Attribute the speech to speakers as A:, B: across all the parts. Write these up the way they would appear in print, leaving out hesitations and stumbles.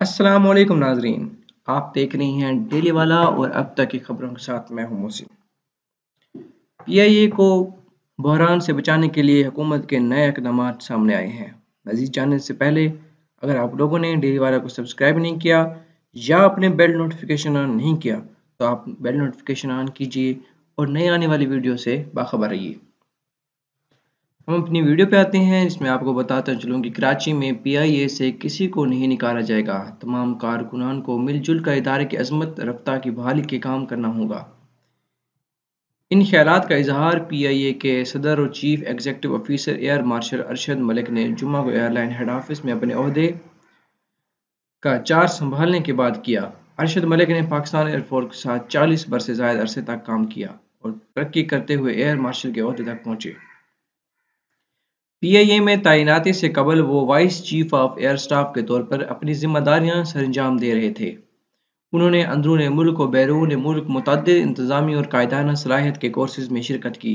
A: अस्सलाम वालेकुम नाजरीन। आप देख रही हैं डेली वाला और अब तक की खबरों के साथ मैं हूं मोहसिन। पीआईए को बहरान से बचाने के लिए हुकूमत के नए इकदाम सामने आए हैं। मजीद जानने से पहले अगर आप लोगों ने डेली वाला को सब्सक्राइब नहीं किया या अपने बेल नोटिफिकेशन ऑन नहीं किया तो आप बेल नोटिफिकेशन ऑन कीजिए और नई आने वाली वीडियो से बाखबर रहिए। हम अपनी वीडियो पे आते हैं जिसमें आपको बताता चलूँ कि कराची में पीआईए से किसी को नहीं निकाला जाएगा। तमाम कारकुनान को मिलजुल कर इदारे की अजमत रफ्ता की बहाली के काम करना होगा। इन ख्यालात का इजहार पीआईए के सदर और chief executive officer air marshal Arshad Malik ने जुम्मा को एयरलाइन हेड ऑफिस में अपने ओहदे का चार्ज संभालने के बाद किया। अरशद मलिक ने पाकिस्तान एयरफोर्स के साथ 40 बरस से ज़ायद अरसे तक काम किया और तरक्की करते हुए एयर मार्शल के ओहदे तक पहुंचे। पीआईए में तैनाती से कबल वो vice chief of air staff के तौर पर अपनी जिम्मेदारियां सरंजाम दे रहे थे। उन्होंने अंदरून मुल्क और बैरून मुल्क मुतअद्दिद इंतजामी और कायदाना सलाहियत के कोर्सेज में शिरकत की।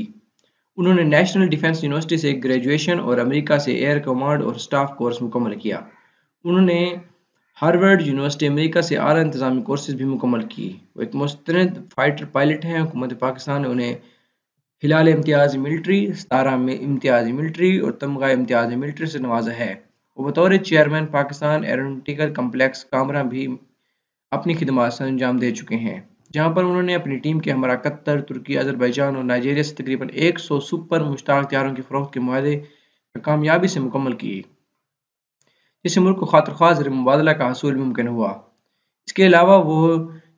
A: उन्होंने नेशनल डिफेंस यूनिवर्सिटी से ग्रेजुएशन और अमेरिका से एयर कमांड और स्टाफ कोर्स मुकम्मल किया। उन्होंने हार्वर्ड यूनिवर्सिटी अमेरिका से आला इंतजामी कोर्सेज भी मुकम्मल की। वो एक मुस्तनद फाइटर पायलट हैं। हुकूमत पाकिस्तान ने उन्हें हिलाल इम्तियाज़ मिलिट्री, सितारा में इम्तियाज़ मिलिट्री और तमगा इम्तियाज़ मिलिट्री से नवाजा है। वो बतौर chairman Pakistan aeronautical complex Kamra भी अपनी खिदमत सर अंजाम दे चुके हैं, जहां पर उन्होंने अपनी टीम के हमरा कतर, तुर्की, अजरबैजान और नाइजीरिया से तकरीबन 100 सुपर मुश्ताक तैयारों की फरोख्त के मुआहदे कामयाबी से मुकम्मल किए, जिससे मुल्क को खातिर ज़र मुबादला का हसूल भी मुमकिन हुआ। इसके अलावा वो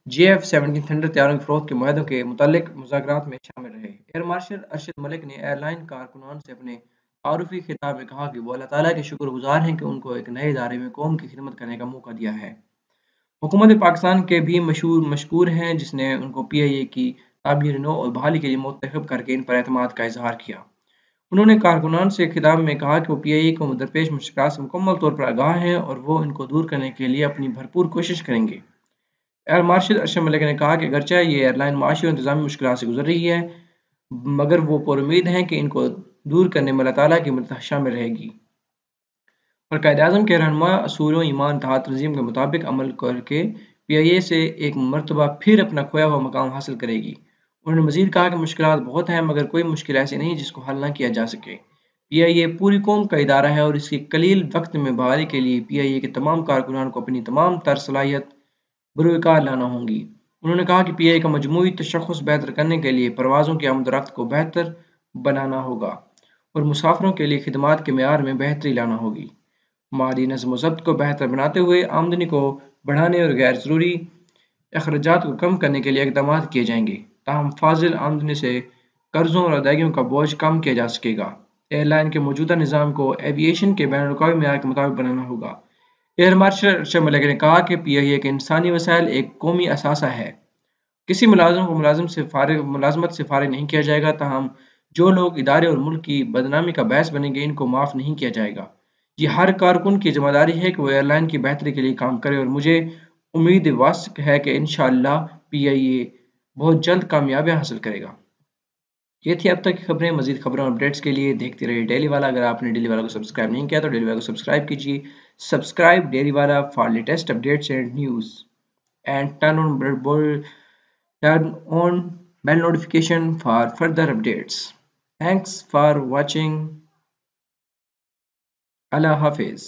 A: JF-17 थंडर तैयारों की फरोख्त के मुआहदों के मुतालिक मुज़ाकरात में शामिल रहे। एयर मार्शल अरशद मलिक ने एयरलाइन कारकुनान से अपने तारुफी खिताब में कहा कि वो अल्लाह ताला के शुक्रगुजार हैं कि उनको एक नए इदारे में कौम की खिदमत करने का मौका दिया है। हुकूमत पाकिस्तान के भी मशकूर हैं जिसने उनको पीआईए की तामीर नो और बहाली के लिए मुंतखब करके इन पर एतमाद का इजहार किया। उन्होंने कारकुनान से खिताब में कहा कि वो पीआईए को दरपेश मुश्किलात से मुकम्मल तौर पर आगाह हैं और वो इनको दूर करने के लिए अपनी भरपूर कोशिश करेंगे। एयर मार्शल अरशद मलिक ने कहा कि अगरचे ये एयरलाइन माशी और इंतजामी मुश्किलात से गुजर रही है, मगर वो पुरुम्मीद हैं कि इनको दूर करने में अल्लाह ताला की मदद शामिल रहेगी और कायद-ए-आज़म के रहनुमा असूलों ईमान इत्तेहाद तंज़ीम के मुताबिक अमल करके पीआईए से एक मरतबा फिर अपना खोया हुआ मकाम हासिल करेगी। उन्होंने मज़ीद कहा कि मुश्किलात बहुत हैं मगर कोई मुश्किल ऐसी नहीं जिसको हल न किया जा सके। पीआईए पूरी कौम का इदारा है और इसकी कलील वक्त में बहाली के लिए पीआईए के तमाम कारकुनान को अपनी तमाम तर सलाहियत बुरुकार लाना होंगी। उन्होंने कहा कि पीआईए का मजमूई तशख़्ख़ुस बेहतर करने के लिए परवाज़ों की आमद-ओ-रफ्त को बेहतर बनाना होगा और मुसाफिरों के लिए खिदमात के मेयार में बेहतरी लाना होगी। माली नज़्म-ओ-ज़ब्त को बेहतर बनाते हुए आमदनी को बढ़ाने और गैर ज़रूरी अखराजात को कम करने के लिए इक़दाम किए जाएंगे। ताहम फाजिल आमदनी से कर्ज़ों और अदायगियों का बोझ कम किया जा सकेगा। एयरलाइन के मौजूदा निज़ाम को एविएशन के बैनुल-अक़वामी मेयार के मुताबिक बनाना होगा। एयर मार्शल अरशद मलिक ने कहा कि पीआईए के इंसानी वसाइल एक कौमी असासा है। किसी मुलाजिम को मुलाजमत से फारिग नहीं किया जाएगा, ताहम जो लोग इदारे और मुल्क की बदनामी का बायस बनेंगे इनको माफ़ नहीं किया जाएगा। ये हर कारकुन की जिम्मेदारी है कि वो एयरलाइन की बेहतरी के लिए काम करे और मुझे उम्मीद वास्क है कि इंशाअल्लाह पीआईए बहुत जल्द कामयाबियां हासिल करेगा। ये थी अब तक की खबरें। मजीद खबरों और अपडेट्स के लिए देखते रहिए डेली वाला। अगर आपने डेली वाला को सब्सक्राइब नहीं किया तो डेली वाला को सब्सक्राइब कीजिए। सब्सक्राइब डेली वाला for latest updates and news and turn on bell notification for further updates. Thanks for watching. Allah Hafiz.